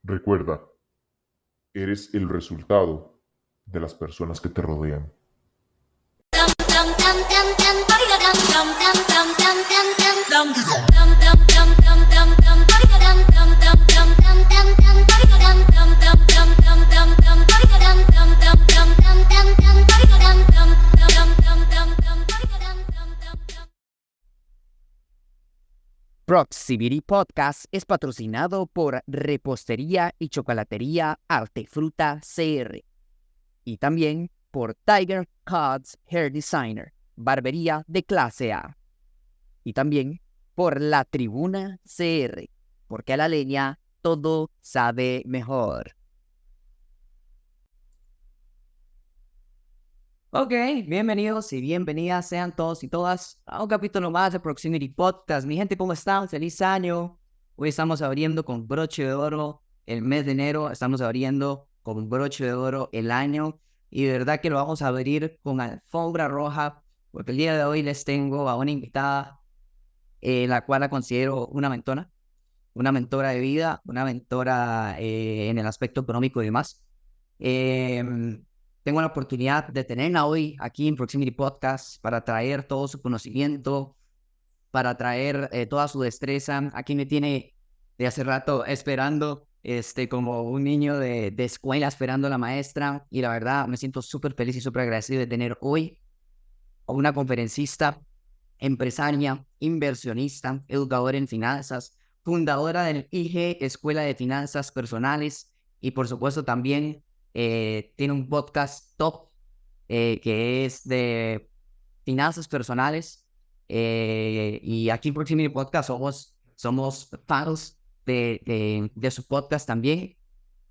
Recuerda, eres el resultado de las personas que te rodean. Proximity Podcast es patrocinado por Repostería y Chocolatería Artefruta CR y también por Tiger Cuts Hair Designer, barbería de clase A, y también por La Tribuna CR, porque a la leña todo sabe mejor. Ok, bienvenidos y bienvenidas sean todos y todas a un capítulo más de Proximity Podcast. Mi gente, ¿cómo están? Feliz año. Hoy estamos abriendo con broche de oro el mes de enero. Estamos abriendo con broche de oro el año. Y de verdad que lo vamos a abrir con alfombra roja, porque el día de hoy les tengo a una invitada, la cual la considero una mentora de vida, una mentora en el aspecto económico y demás. Tengo la oportunidad de tenerla hoy aquí en Proximity Podcast para traer todo su conocimiento, para traer toda su destreza. Aquí me tiene de hace rato esperando, como un niño de escuela esperando a la maestra. Y la verdad me siento súper feliz y súper agradecido de tener hoy a una conferencista, empresaria, inversionista, educadora en finanzas, fundadora del IG Escuela de Finanzas Personales y por supuesto también tiene un podcast top que es de finanzas personales, y aquí en Proximity Podcast somos fans de su podcast también.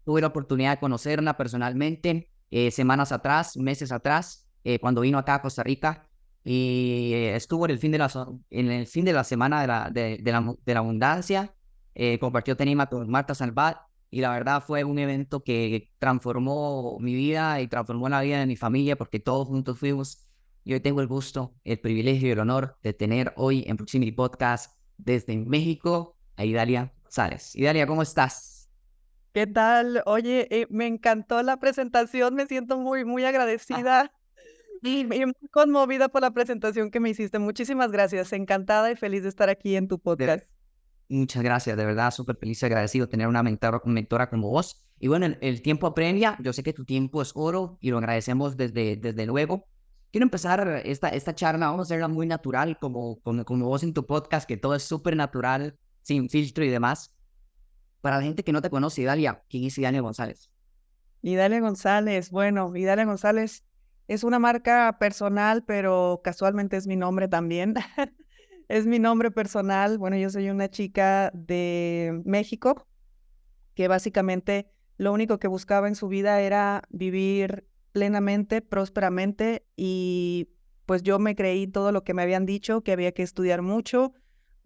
Tuve la oportunidad de conocerla personalmente semanas atrás, meses atrás, cuando vino acá a Costa Rica y estuvo en el fin de la semana de la abundancia. Compartió Tenima con Marta Salvat y la verdad fue un evento que transformó mi vida y transformó la vida de mi familia porque todos juntos fuimos. Y hoy tengo el gusto, el privilegio y el honor de tener hoy en Proximity Podcast desde México a Idalia González. Idalia, ¿cómo estás? ¿Qué tal? Oye, me encantó la presentación, me siento muy agradecida y muy conmovida por la presentación que me hiciste. Muchísimas gracias, encantada y feliz de estar aquí en tu podcast. Muchas gracias, de verdad, súper feliz y agradecido tener una mentora como vos. Y bueno, el tiempo apremia, yo sé que tu tiempo es oro y lo agradecemos desde luego. Quiero empezar esta charla, vamos a hacerla muy natural, como vos en tu podcast, que todo es súper natural, sin filtro y demás. Para la gente que no te conoce, Dalia, ¿quién es Idalia González? Idalia González, bueno, Idalia González es una marca personal, pero casualmente es mi nombre también. Es mi nombre personal. Bueno, yo soy una chica de México que básicamente lo único que buscaba en su vida era vivir plenamente, prósperamente, y pues yo me creí todo lo que me habían dicho, que había que estudiar mucho,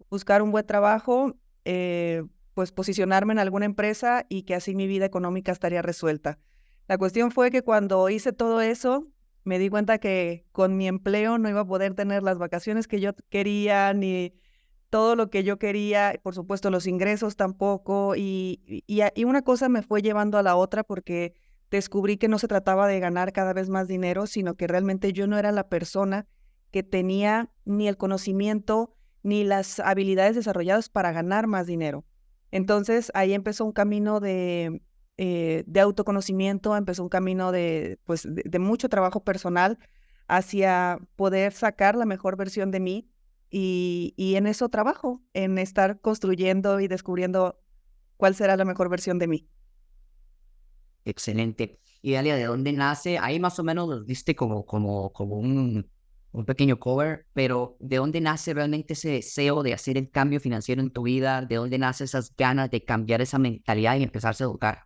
buscar un buen trabajo, pues posicionarme en alguna empresa y que así mi vida económica estaría resuelta. La cuestión fue que cuando hice todo eso, me di cuenta que con mi empleo no iba a poder tener las vacaciones que yo quería, ni todo lo que yo quería, por supuesto los ingresos tampoco, y una cosa me fue llevando a la otra porque descubrí que no se trataba de ganar cada vez más dinero, sino que realmente yo no era la persona que tenía ni el conocimiento ni las habilidades desarrolladas para ganar más dinero. Entonces ahí empezó un camino de autoconocimiento, empezó un camino pues, de mucho trabajo personal hacia poder sacar la mejor versión de mí y en eso trabajo, en estar construyendo y descubriendo cuál será la mejor versión de mí. Excelente. Y Dalia, ¿de dónde nace? Ahí más o menos nos diste como un pequeño cover, pero ¿de dónde nace realmente ese deseo de hacer el cambio financiero en tu vida? ¿De dónde nace esas ganas de cambiar esa mentalidad y empezarse a educar?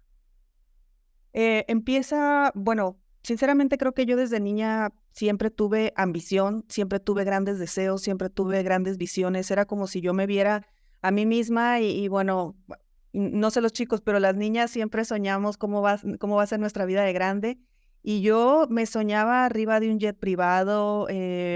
Bueno, sinceramente creo que yo desde niña siempre tuve ambición, siempre tuve grandes deseos, siempre tuve grandes visiones. Era como si yo me viera a mí misma y bueno, no sé los chicos, pero las niñas siempre soñamos cómo va a ser nuestra vida de grande. Y yo me soñaba arriba de un jet privado,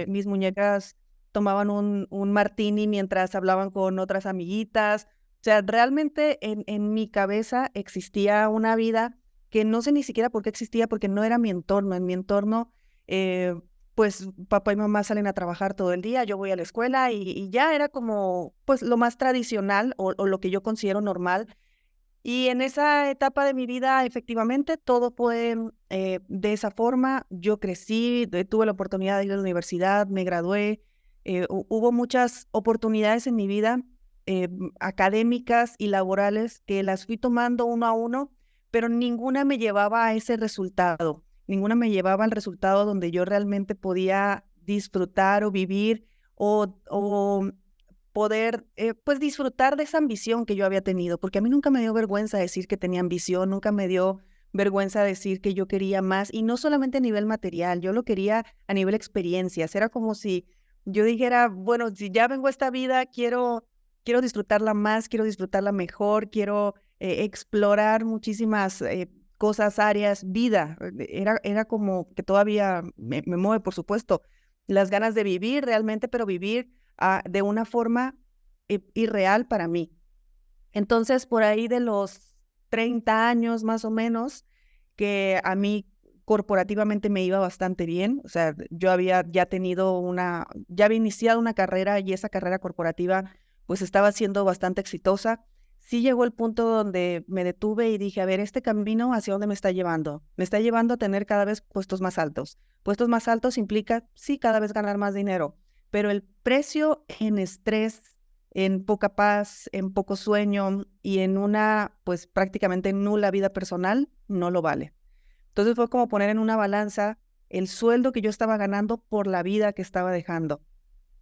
mis muñecas tomaban un martini mientras hablaban con otras amiguitas. O sea, realmente en mi cabeza existía una vida que no sé ni siquiera por qué existía, porque no era mi entorno. En mi entorno, pues papá y mamá salen a trabajar todo el día, yo voy a la escuela y ya era como pues lo más tradicional o lo que yo considero normal. Y en esa etapa de mi vida, efectivamente, todo fue de esa forma. Yo crecí, tuve la oportunidad de ir a la universidad, me gradué. Hubo muchas oportunidades en mi vida, académicas y laborales, que las fui tomando uno a uno, pero ninguna me llevaba a ese resultado. Ninguna me llevaba al resultado donde yo realmente podía disfrutar o vivir o poder, pues, disfrutar de esa ambición que yo había tenido, porque a mí nunca me dio vergüenza decir que tenía ambición, nunca me dio vergüenza decir que yo quería más, y no solamente a nivel material, yo lo quería a nivel experiencias. Era como si yo dijera, bueno, si ya vengo a esta vida, quiero disfrutarla más, quiero disfrutarla mejor, quiero explorar muchísimas cosas, áreas, vida. Era como que todavía me mueve, por supuesto, las ganas de vivir realmente, pero vivir de una forma irreal para mí. Entonces, por ahí de los 30 años más o menos, que a mí corporativamente me iba bastante bien. O sea, yo había ya ya había iniciado una carrera y esa carrera corporativa pues estaba siendo bastante exitosa. Sí llegó el punto donde me detuve y dije, a ver, este camino, ¿hacia dónde me está llevando? Me está llevando a tener cada vez puestos más altos. Puestos más altos implica, sí, cada vez ganar más dinero, pero el precio en estrés, en poca paz, en poco sueño y en una, pues prácticamente nula vida personal, no lo vale. Entonces fue como poner en una balanza el sueldo que yo estaba ganando por la vida que estaba dejando.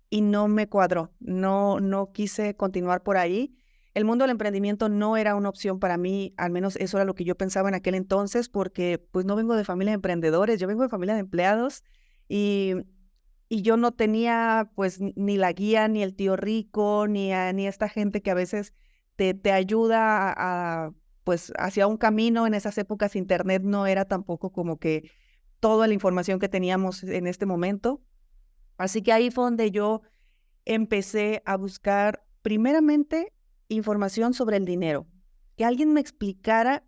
Y no me cuadró, no quise continuar por ahí. El mundo del emprendimiento no era una opción para mí, al menos eso era lo que yo pensaba en aquel entonces, porque pues no vengo de familia de emprendedores, yo vengo de familia de empleados y, y yo no tenía pues ni la guía, ni el tío rico, ni esta gente que a veces te ayuda pues hacia un camino. En esas épocas internet no era tampoco como que toda la información que teníamos en este momento. Así que ahí fue donde yo empecé a buscar primeramente información sobre el dinero, que alguien me explicara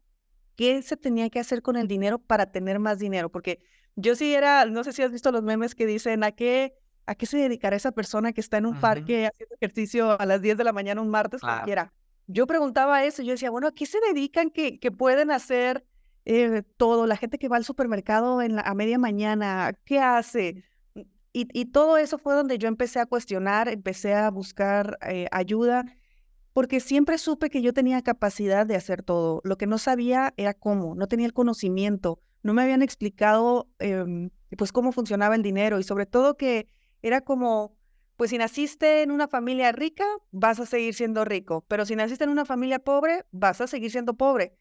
qué se tenía que hacer con el dinero para tener más dinero, porque yo sí era, no sé si has visto los memes que dicen, ¿a qué se dedicará esa persona que está en un parque haciendo ejercicio a las 10 de la mañana un martes cualquiera? Yo preguntaba eso, yo decía, bueno, ¿a qué se dedican que pueden hacer todo? La gente que va al supermercado a media mañana, ¿qué hace? Y todo eso fue donde yo empecé a cuestionar, empecé a buscar ayuda, porque siempre supe que yo tenía capacidad de hacer todo. Lo que no sabía era cómo, no tenía el conocimiento, no me habían explicado pues cómo funcionaba el dinero y sobre todo que era como, pues si naciste en una familia rica, vas a seguir siendo rico, pero si naciste en una familia pobre, vas a seguir siendo pobre.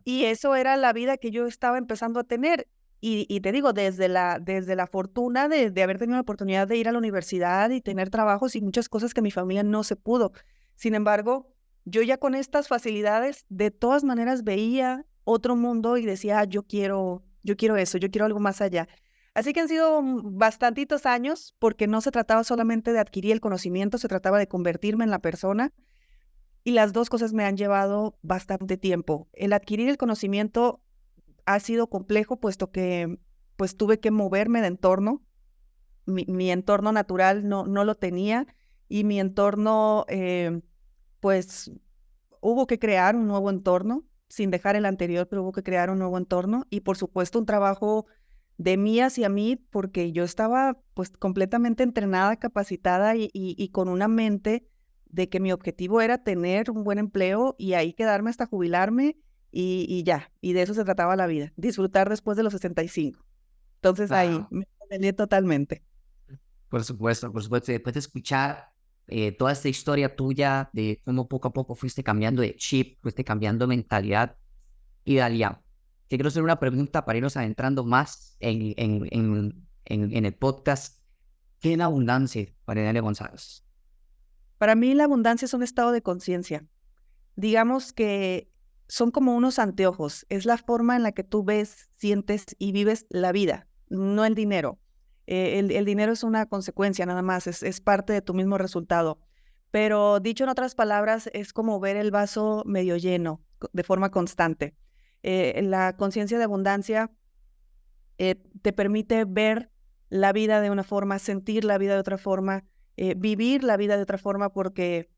Y eso era la vida que yo estaba empezando a tener. Y te digo, desde la fortuna de haber tenido la oportunidad de ir a la universidad y tener trabajos y muchas cosas que mi familia no se pudo. Sin embargo, yo ya con estas facilidades, de todas maneras veía otro mundo y decía, yo quiero eso, yo quiero algo más allá. Así que han sido bastantitos años, porque no se trataba solamente de adquirir el conocimiento, se trataba de convertirme en la persona. Y las dos cosas me han llevado bastante tiempo. El adquirir el conocimiento ha sido complejo, puesto que pues tuve que moverme de entorno. Mi entorno natural no lo tenía y mi entorno, pues hubo que crear un nuevo entorno, sin dejar el anterior, pero hubo que crear un nuevo entorno y por supuesto un trabajo de mí hacia mí, porque yo estaba pues completamente entrenada, capacitada y con una mente de que mi objetivo era tener un buen empleo y ahí quedarme hasta jubilarme y ya, y de eso se trataba la vida, disfrutar después de los 65. Entonces ahí me peleé totalmente. Por supuesto, después de escuchar toda esta historia tuya de cómo poco a poco fuiste cambiando de chip, fuiste cambiando mentalidad, y Dalia, te quiero hacer una pregunta para irnos adentrando más en el podcast. ¿Qué es la abundancia para Dalia González? Para mí la abundancia es un estado de conciencia. Digamos que son como unos anteojos, es la forma en la que tú ves, sientes y vives la vida, no el dinero. El dinero es una consecuencia nada más, es parte de tu mismo resultado. pero dicho en otras palabras, es como ver el vaso medio lleno de forma constante. La conciencia de abundancia te permite ver la vida de una forma, sentir la vida de otra forma, vivir la vida de otra forma, porque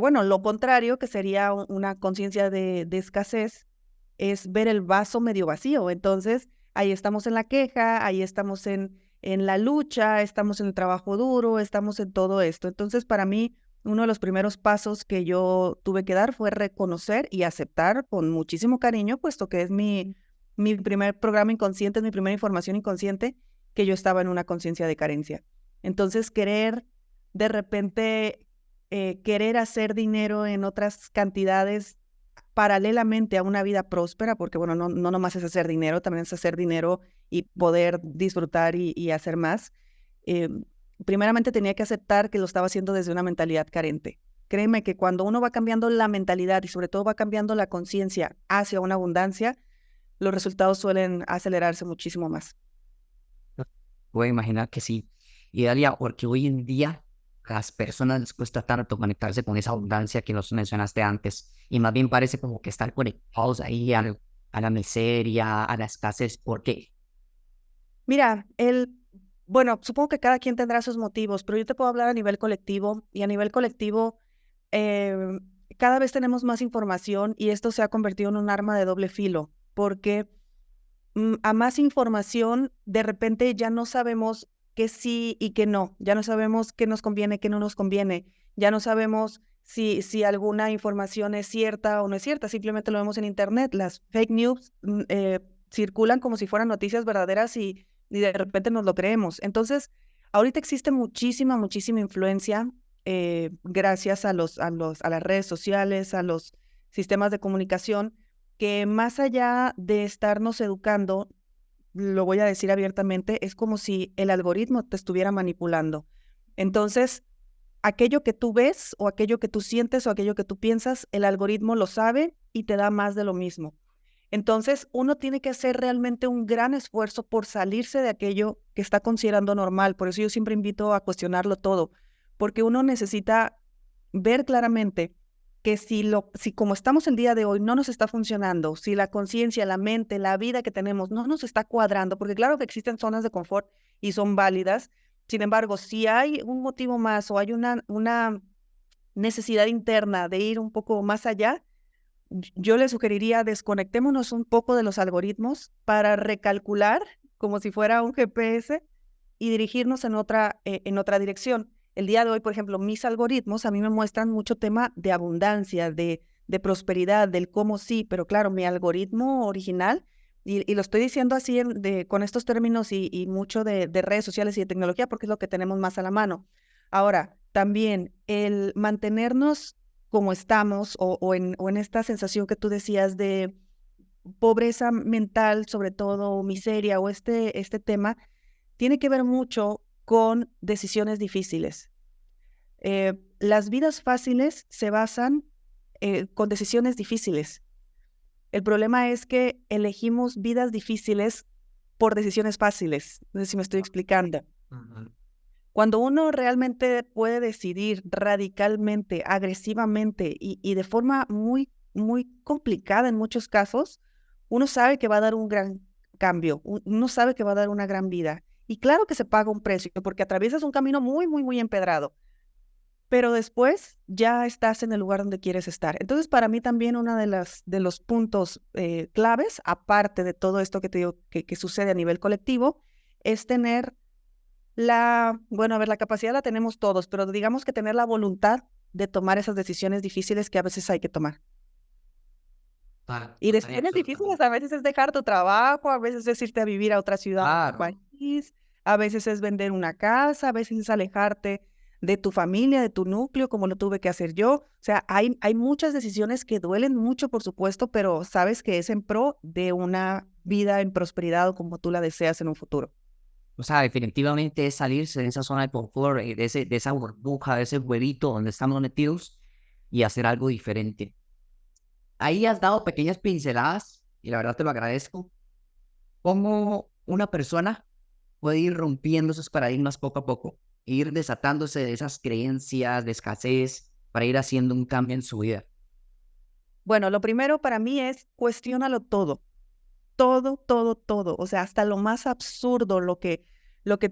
bueno, lo contrario, que sería una conciencia de escasez, es ver el vaso medio vacío. Entonces, ahí estamos en la queja, ahí estamos en la lucha, estamos en el trabajo duro, estamos en todo esto. Entonces, para mí, uno de los primeros pasos que yo tuve que dar fue reconocer y aceptar con muchísimo cariño, puesto que es mi primer programa inconsciente, es mi primera información inconsciente, que yo estaba en una conciencia de carencia. Entonces, querer de repente, querer hacer dinero en otras cantidades paralelamente a una vida próspera, porque bueno, no nomás es hacer dinero, también es hacer dinero y poder disfrutar y hacer más. Primeramente tenía que aceptar que lo estaba haciendo desde una mentalidad carente. Créeme que cuando uno va cambiando la mentalidad y sobre todo va cambiando la conciencia hacia una abundancia, los resultados suelen acelerarse muchísimo más. Voy a imaginar que sí. Y Dalia, porque hoy en día a las personas les cuesta tanto conectarse con esa abundancia que nos mencionaste antes, y más bien parece como que están conectados ahí a la miseria, a la escasez. ¿Por qué? Mira, bueno, supongo que cada quien tendrá sus motivos, pero yo te puedo hablar a nivel colectivo, y a nivel colectivo cada vez tenemos más información y esto se ha convertido en un arma de doble filo, porque a más información, de repente ya no sabemos qué sí y qué no, ya no sabemos qué nos conviene, qué no nos conviene, ya no sabemos si alguna información es cierta o no es cierta, simplemente lo vemos en internet, las fake news circulan como si fueran noticias verdaderas y de repente nos lo creemos. Entonces, ahorita existe muchísima influencia gracias a las redes sociales, a los sistemas de comunicación, que más allá de estarnos educando, lo voy a decir abiertamente, es como si el algoritmo te estuviera manipulando. Entonces, aquello que tú ves o aquello que tú sientes o aquello que tú piensas, el algoritmo lo sabe y te da más de lo mismo. Entonces, uno tiene que hacer realmente un gran esfuerzo por salirse de aquello que está considerando normal. Por eso yo siempre invito a cuestionarlo todo, porque uno necesita ver claramente que si como estamos el día de hoy no nos está funcionando, si la conciencia, la mente, la vida que tenemos no nos está cuadrando, porque claro que existen zonas de confort y son válidas, sin embargo, si hay un motivo más o hay una necesidad interna de ir un poco más allá, yo le sugeriría desconectémonos un poco de los algoritmos para recalcular como si fuera un GPS y dirigirnos en otra dirección. El día de hoy, por ejemplo, mis algoritmos a mí me muestran mucho tema de abundancia, de prosperidad, del cómo sí, pero claro, mi algoritmo original, y lo estoy diciendo así con estos términos y mucho de redes sociales y de tecnología porque es lo que tenemos más a la mano. Ahora, también el mantenernos como estamos o en esta sensación que tú decías de pobreza mental, sobre todo miseria o este tema, tiene que ver mucho con decisiones difíciles. Las vidas fáciles se basan con decisiones difíciles. El problema es que elegimos vidas difíciles por decisiones fáciles. No sé si me estoy explicando. Cuando uno realmente puede decidir radicalmente, agresivamente y de forma muy complicada en muchos casos, uno sabe que va a dar un gran cambio, uno sabe que va a dar una gran vida. Y claro que se paga un precio, porque atraviesas un camino muy empedrado, pero después ya estás en el lugar donde quieres estar. Entonces, para mí también uno de los puntos claves, aparte de todo esto que te digo que sucede a nivel colectivo, es tener la capacidad la tenemos todos, pero digamos que tener la voluntad de tomar esas decisiones difíciles que a veces hay que tomar. Y decisiones difíciles a veces es dejar tu trabajo, a veces es irte a vivir a otra ciudad, país, a veces es vender una casa, a veces es alejarte de tu familia, de tu núcleo, como lo tuve que hacer yo. O sea, hay muchas decisiones que duelen mucho, por supuesto, pero sabes que es en pro de una vida en prosperidad o como tú la deseas en un futuro. O sea, definitivamente es salirse de esa zona de confort, de esa burbuja, de ese huevito donde estamos metidos y hacer algo diferente. Ahí has dado pequeñas pinceladas y la verdad te lo agradezco. Cómo una persona puede ir rompiendo esos paradigmas poco a poco, e ir desatándose de esas creencias de escasez, para ir haciendo un cambio en su vida? Bueno, lo primero para mí es cuestiónalo todo. Todo, todo, todo. O sea, hasta lo más absurdo, lo que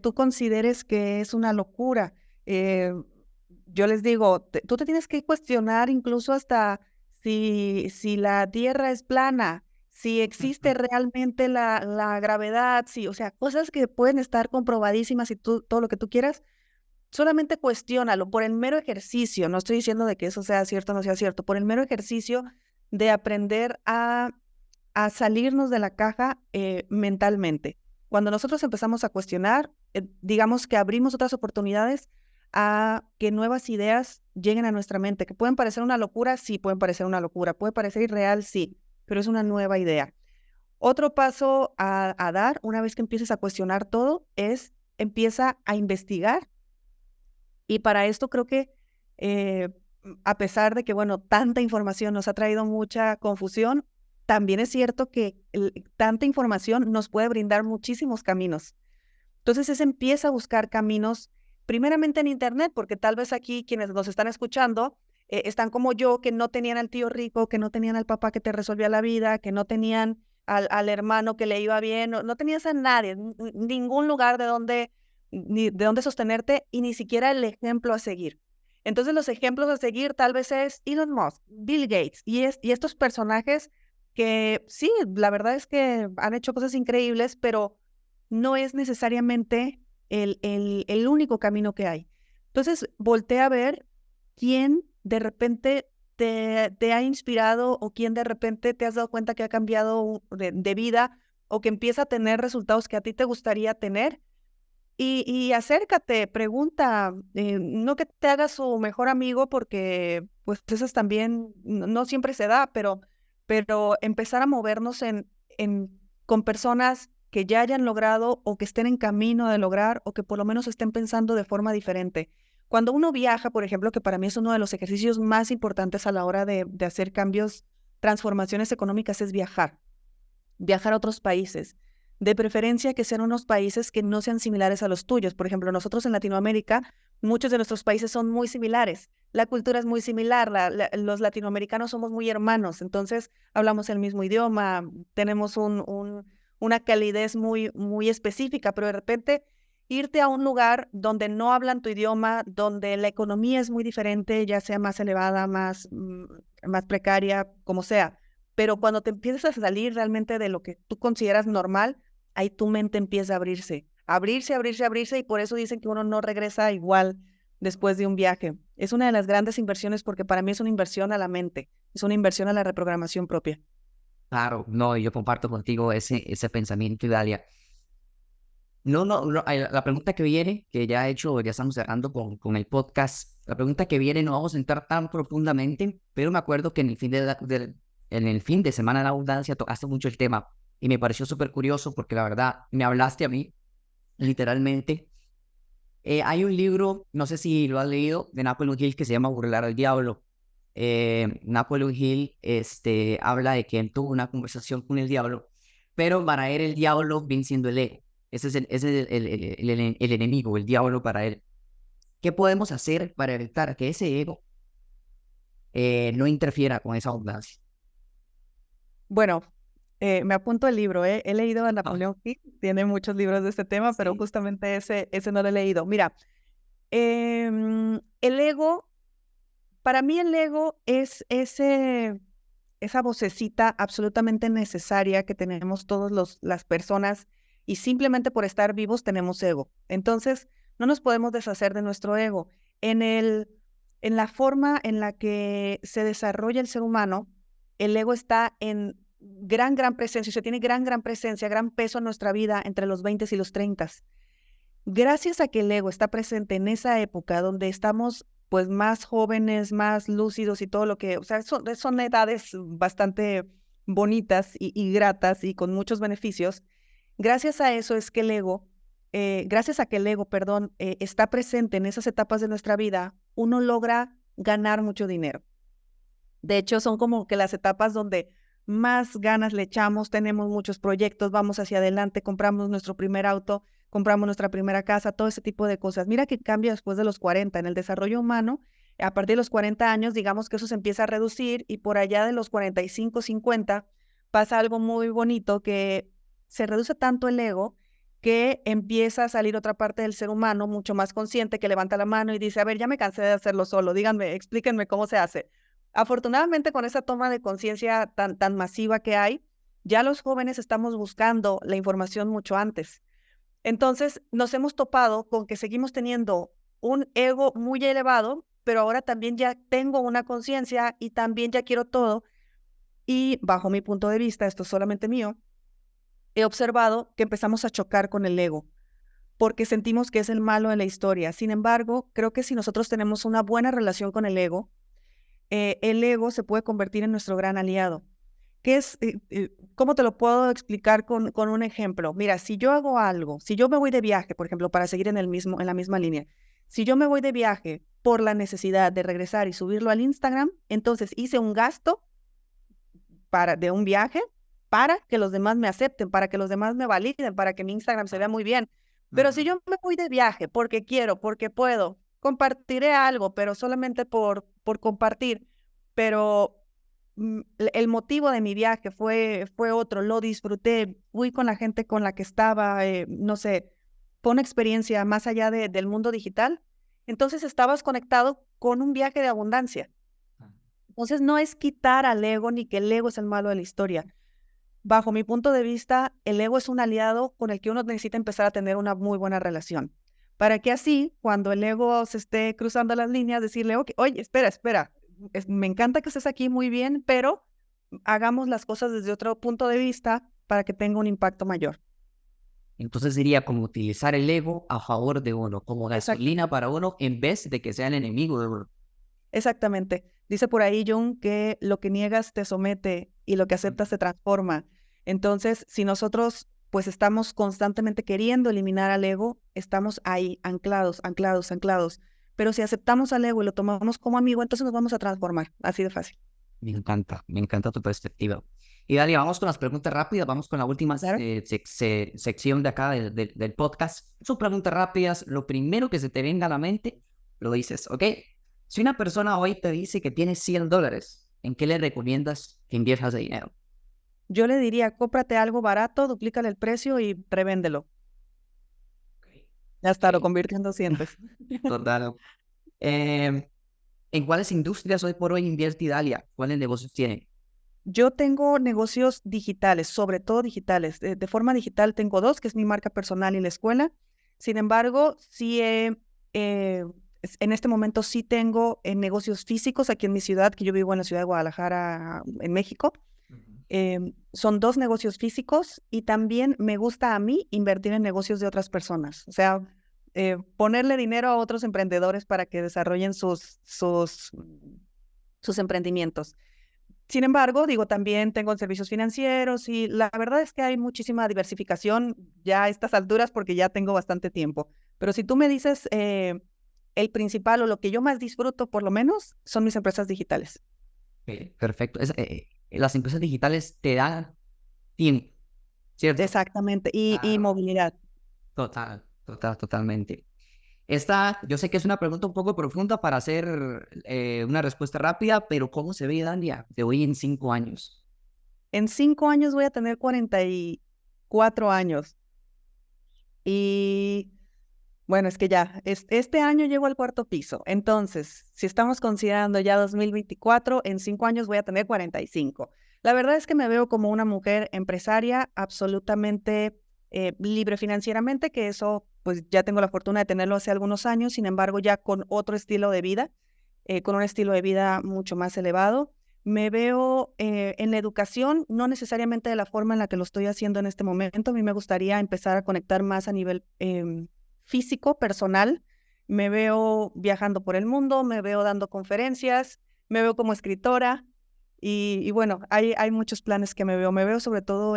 tú consideres que es una locura. Yo les digo, tú te tienes que cuestionar incluso hasta si la Tierra es plana, si existe realmente la gravedad, o sea, cosas que pueden estar comprobadísimas y todo lo que tú quieras, solamente cuestiónalo por el mero ejercicio. No estoy diciendo de que eso sea cierto o no sea cierto, por el mero ejercicio de aprender a salirnos de la caja mentalmente. Cuando nosotros empezamos a cuestionar, digamos que abrimos otras oportunidades a que nuevas ideas lleguen a nuestra mente, que pueden parecer una locura, sí, pueden parecer una locura, puede parecer irreal, sí, pero es una nueva idea. Otro paso a dar, una vez que empieces a cuestionar todo, es empieza a investigar. Y para esto creo que a pesar de que, bueno, tanta información nos ha traído mucha confusión, también es cierto que tanta información nos puede brindar muchísimos caminos. Entonces, empieza a buscar caminos, primeramente en Internet, porque tal vez aquí quienes nos están escuchando están como yo, que no tenían al tío rico, que no tenían al papá que te resolvía la vida, que no tenían al hermano que le iba bien, no tenías a nadie, ningún lugar de donde sostenerte y ni siquiera el ejemplo a seguir. Entonces, los ejemplos a seguir tal vez es Elon Musk, Bill Gates y estos personajes que sí, la verdad es que han hecho cosas increíbles, pero no es necesariamente el único camino que hay. Entonces, voltea a ver quién de repente te ha inspirado o quién de repente te has dado cuenta que ha cambiado de vida o que empieza a tener resultados que a ti te gustaría tener. Y acércate, pregunta, no que te hagas su mejor amigo porque pues esas también no siempre se da, pero empezar a movernos con personas que ya hayan logrado o que estén en camino de lograr o que por lo menos estén pensando de forma diferente. Cuando uno viaja, por ejemplo, que para mí es uno de los ejercicios más importantes a la hora de hacer cambios, transformaciones económicas, es viajar a otros países. De preferencia que sean unos países que no sean similares a los tuyos. Por ejemplo, nosotros en Latinoamérica, muchos de nuestros países son muy similares. La cultura es muy similar, los latinoamericanos somos muy hermanos, entonces hablamos el mismo idioma, tenemos una calidez muy, muy específica, pero de repente irte a un lugar donde no hablan tu idioma, donde la economía es muy diferente, ya sea más elevada, más precaria, como sea, pero cuando te empiezas a salir realmente de lo que tú consideras normal, ahí tu mente empieza a abrirse, y por eso dicen que uno no regresa igual después de un viaje. Es una de las grandes inversiones porque para mí es una inversión a la mente, es una inversión a la reprogramación propia. Claro, no, yo comparto contigo ese pensamiento, Idalia. No, la pregunta que viene, que ya he hecho, ya estamos cerrando con el podcast, la pregunta que viene no vamos a entrar tan profundamente, pero me acuerdo que en el fin de semana de la abundancia tocaste mucho el tema y me pareció súper curioso porque la verdad me hablaste a mí, literalmente. Hay un libro, no sé si lo has leído, de Napoleon Hill que se llama Burlar al Diablo. Napoleon Hill habla de que él tuvo una conversación con el diablo, pero para él el diablo viene siendo el ego. Ese es el enemigo, el diablo para él. ¿Qué podemos hacer para evitar que ese ego no interfiera con esa abundancia? Bueno, me apunto el libro, he leído a Napoleon Hill, tiene muchos libros de este tema, pero justamente ese no lo he leído. Mira, el ego, para mí el ego es esa vocecita absolutamente necesaria que tenemos todas las personas y simplemente por estar vivos tenemos ego. Entonces, no nos podemos deshacer de nuestro ego. En la forma en la que se desarrolla el ser humano, el ego está en gran presencia, o sea, tiene gran presencia, gran peso en nuestra vida entre los 20 y los 30. Gracias a que el ego está presente en esa época donde estamos pues más jóvenes, más lúcidos y todo lo que, o sea, son edades bastante bonitas y gratas y con muchos beneficios. Gracias a eso es que gracias a que el ego, perdón, está presente en esas etapas de nuestra vida, uno logra ganar mucho dinero. De hecho, son como que las etapas donde más ganas le echamos, tenemos muchos proyectos, vamos hacia adelante, compramos nuestro primer auto, compramos nuestra primera casa, todo ese tipo de cosas. Mira que cambia después de los 40. En el desarrollo humano, A partir de los 40 años, digamos que eso se empieza a reducir y por allá de los 45, 50, pasa algo muy bonito que se reduce tanto el ego que empieza a salir otra parte del ser humano mucho más consciente que levanta la mano y dice, a ver, ya me cansé de hacerlo solo, díganme, explíquenme cómo se hace. Afortunadamente, con esa toma de conciencia tan masiva que hay, ya los jóvenes estamos buscando la información mucho antes. Entonces, nos hemos topado con que seguimos teniendo un ego muy elevado, pero ahora también ya tengo una conciencia y también ya quiero todo. Y bajo mi punto de vista, esto es solamente mío, he observado que empezamos a chocar con el ego, porque sentimos que es el malo de la historia. Sin embargo, creo que si nosotros tenemos una buena relación con el ego se puede convertir en nuestro gran aliado. ¿Cómo te lo puedo explicar con un ejemplo? Mira, si yo hago algo, si yo me voy de viaje, por ejemplo, para seguir en la misma línea, si yo me voy de viaje por la necesidad de regresar y subirlo al Instagram, entonces hice un gasto de un viaje para que los demás me acepten, para que los demás me validen, para que mi Instagram se vea muy bien. Pero si yo me voy de viaje porque quiero, porque puedo, compartiré algo, pero solamente por compartir, pero el motivo de mi viaje fue otro, lo disfruté, fui con la gente con la que estaba, no sé, fue una experiencia más allá del mundo digital. Entonces estabas conectado con un viaje de abundancia. Entonces no es quitar al ego ni que el ego es el malo de la historia. Bajo mi punto de vista, el ego es un aliado con el que uno necesita empezar a tener una muy buena relación. Para que así, cuando el ego se esté cruzando las líneas, decirle, okay, oye, espera, me encanta que estés aquí muy bien, pero hagamos las cosas desde otro punto de vista para que tenga un impacto mayor. Entonces sería como utilizar el ego a favor de uno, como gasolina para uno, en vez de que sea el enemigo de uno. Exactamente. Dice por ahí Jung que lo que niegas te somete y lo que aceptas te transforma. Entonces, si nosotros pues estamos constantemente queriendo eliminar al ego, estamos ahí anclados. Pero si aceptamos al ego y lo tomamos como amigo, entonces nos vamos a transformar. Así de fácil. Me encanta tu perspectiva. Y Dalia, vamos con las preguntas rápidas, vamos con la última sección de acá del podcast. Son preguntas rápidas, lo primero que se te venga a la mente, lo dices, ¿ok? Si una persona hoy te dice que tiene $100, ¿en qué le recomiendas que inviertas ese dinero? Yo le diría, cómprate algo barato, duplícale el precio y revéndelo. Ya está, lo convierte en 200. Total. ¿En cuáles industrias hoy por hoy invierte Dalia? ¿Cuáles negocios tiene? Yo tengo negocios digitales, sobre todo digitales. De forma digital tengo 2, que es mi marca personal y la escuela. Sin embargo, sí en este momento sí tengo negocios físicos aquí en mi ciudad, que yo vivo en la ciudad de Guadalajara, en México. Son 2 negocios físicos y también me gusta a mí invertir en negocios de otras personas. O sea, ponerle dinero a otros emprendedores para que desarrollen sus emprendimientos. Sin embargo, también tengo servicios financieros y la verdad es que hay muchísima diversificación ya a estas alturas porque ya tengo bastante tiempo. Pero si tú me dices el principal o lo que yo más disfruto, por lo menos, son mis empresas digitales. Perfecto. Las empresas digitales te dan tiempo, ¿cierto? Exactamente. Y movilidad. Totalmente. Esta, yo sé que es una pregunta un poco profunda para hacer una respuesta rápida, pero ¿cómo se ve Dalia de hoy en 5 años? En 5 años voy a tener 44 años. Y bueno, es que ya, este año llego al 4º piso. Entonces, si estamos considerando ya 2024, en 5 años voy a tener 45. La verdad es que me veo como una mujer empresaria absolutamente libre financieramente, que eso pues ya tengo la fortuna de tenerlo hace algunos años, sin embargo ya con otro estilo de vida, con un estilo de vida mucho más elevado. Me veo en la educación, no necesariamente de la forma en la que lo estoy haciendo en este momento. A mí me gustaría empezar a conectar más a nivel físico, personal. Me veo viajando por el mundo, me veo dando conferencias, me veo como escritora y bueno, hay muchos planes que me veo sobre todo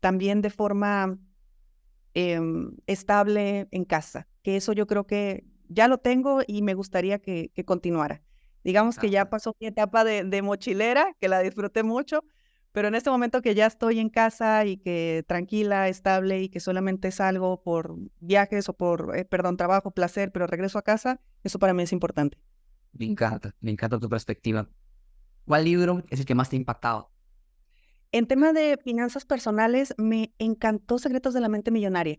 también de forma estable en casa, que eso yo creo que ya lo tengo y me gustaría que continuara. Digamos que ya pasó mi etapa de mochilera, que la disfruté mucho, pero en este momento que ya estoy en casa y que tranquila, estable y que solamente salgo por viajes o por, trabajo, placer, pero regreso a casa, eso para mí es importante. Me encanta tu perspectiva. ¿Cuál libro es el que más te ha impactado? En tema de finanzas personales, me encantó Secretos de la Mente Millonaria.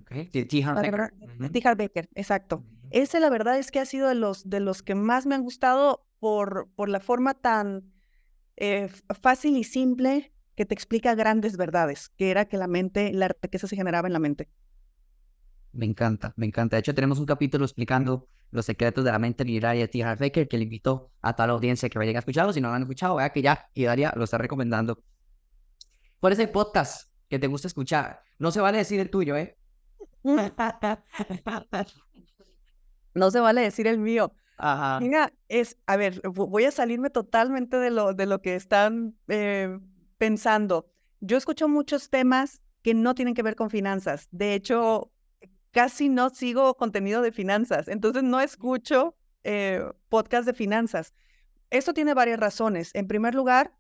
Okay. De T. Harv La Eker. verdad, Ujú. T. Harv Eker, exacto. Ujú. Ese, la verdad, es que ha sido de los que más me han gustado por la forma tan fácil y simple que te explica grandes verdades, que era que la riqueza se generaba en la mente. Me encanta, me encanta. De hecho, tenemos un capítulo explicando los secretos de la mente millonaria de T. Harv Eker, que le invito a toda la audiencia que vayan a escucharlo. Si no lo han escuchado, vea que ya Idalia lo está recomendando. ¿Cuál es el podcast que te gusta escuchar? No se vale decir el tuyo, ¿eh? No se vale decir el mío. Ajá. Mira, a ver, voy a salirme totalmente de lo que están pensando. Yo escucho muchos temas que no tienen que ver con finanzas. De hecho, casi no sigo contenido de finanzas, entonces no escucho podcast de finanzas. Esto tiene varias razones. En primer lugar,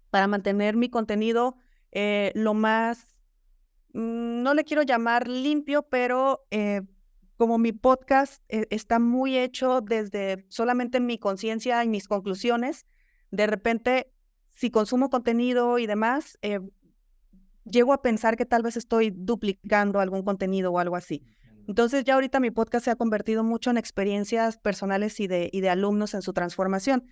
para mantener mi contenido lo más, no le quiero llamar limpio, pero como mi podcast está muy hecho desde solamente mi conciencia y mis conclusiones, de repente, si consumo contenido y demás, llego a pensar que tal vez estoy duplicando algún contenido o algo así. Entonces ya ahorita mi podcast se ha convertido mucho en experiencias personales y de alumnos en su transformación.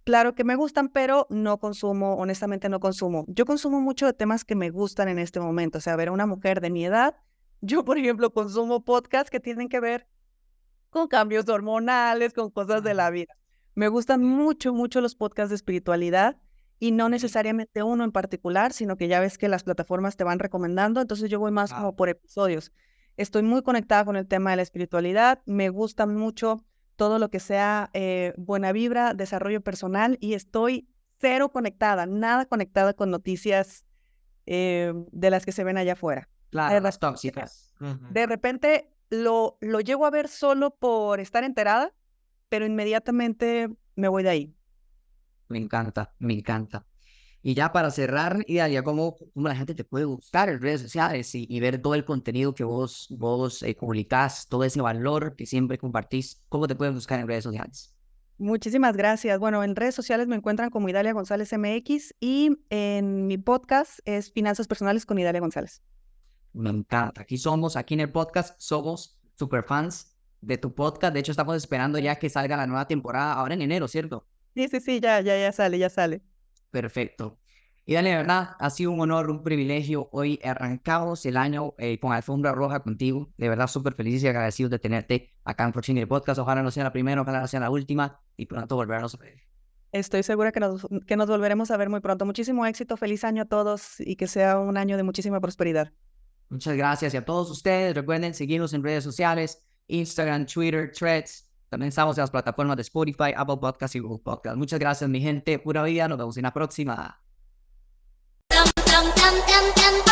Claro que me gustan, pero no consumo, honestamente no consumo. Yo consumo mucho de temas que me gustan en este momento. O sea, ver a una mujer de mi edad, yo, por ejemplo, consumo podcasts que tienen que ver con cambios hormonales, con cosas de la vida. Me gustan mucho, mucho los podcasts de espiritualidad y no necesariamente uno en particular, sino que ya ves que las plataformas te van recomendando, entonces yo voy más como por episodios. Estoy muy conectada con el tema de la espiritualidad, me gusta mucho todo lo que sea buena vibra, desarrollo personal y estoy cero conectada, nada conectada con noticias de las que se ven allá afuera. Claro, las tóxicas. De repente lo llego a ver solo por estar enterada, pero inmediatamente me voy de ahí. Me encanta, me encanta. Y ya para cerrar, Idalia, ¿cómo la gente te puede buscar en redes sociales y ver todo el contenido que vos publicás, todo ese valor que siempre compartís? ¿Cómo te pueden buscar en redes sociales? Muchísimas gracias. Bueno, en redes sociales me encuentran como Idalia González MX y en mi podcast es Finanzas Personales con Idalia González. Me encanta. Aquí en el podcast somos super fans de tu podcast. De hecho, estamos esperando ya que salga la nueva temporada ahora en enero, ¿cierto? Sí, ya sale, ya sale. Perfecto. Y dale, de verdad, ha sido un honor, un privilegio. Hoy arrancamos el año con alfombra roja contigo. De verdad, súper feliz y agradecido de tenerte acá en Prochini el Podcast. Ojalá no sea la primera, ojalá no sea la última y pronto volvernos a ver. Estoy segura que nos volveremos a ver muy pronto. Muchísimo éxito, feliz año a todos y que sea un año de muchísima prosperidad. Muchas gracias y a todos ustedes. Recuerden seguirnos en redes sociales, Instagram, Twitter, Threads. También estamos en las plataformas de Spotify, Apple Podcasts y Google Podcasts. Muchas gracias, mi gente. Pura vida. Nos vemos en la próxima. Dum dum dum dum dum